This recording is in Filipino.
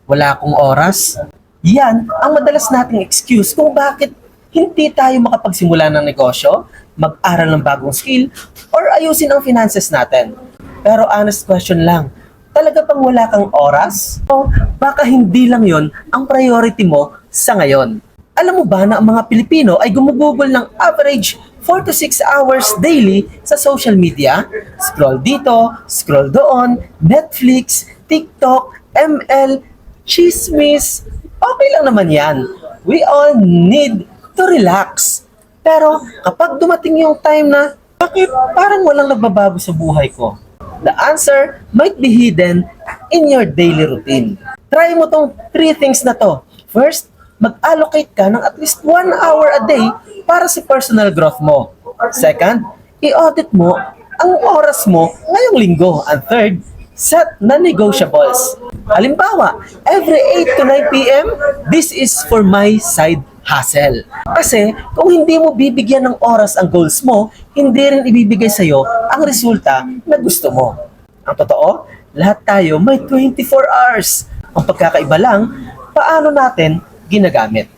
Wala akong oras. Yan ang madalas nating excuse kung bakit hindi tayo makapagsimula ng negosyo, mag-aral ng bagong skill, or ayusin ang finances natin. Pero honest question lang, talaga bang wala kang oras? O baka hindi lang yon ang priority mo sa ngayon? Alam mo ba na ang mga Pilipino ay gumugugol ng average 4 to 6 hours daily sa social media? Scroll dito, scroll doon, Netflix, TikTok, ML, chismis. Okay lang naman yan. We all need to relax. Pero kapag dumating yung time na, bakit parang walang nagbabago sa buhay ko? The answer might be hidden in your daily routine. Try mo tong 3 things na to. First, mag-allocate ka ng at least 1 hour a day para sa personal growth mo. Second, i-audit mo ang oras mo ngayong linggo. And third, set non-negotiables. Halimbawa, every 8 to 9 p.m., this is for my side hustle. Kasi kung hindi mo bibigyan ng oras ang goals mo, hindi rin ibibigay sa'yo ang resulta na gusto mo. Ang totoo, lahat tayo may 24 hours. Ang pagkakaiba lang, paano natin ginagamit.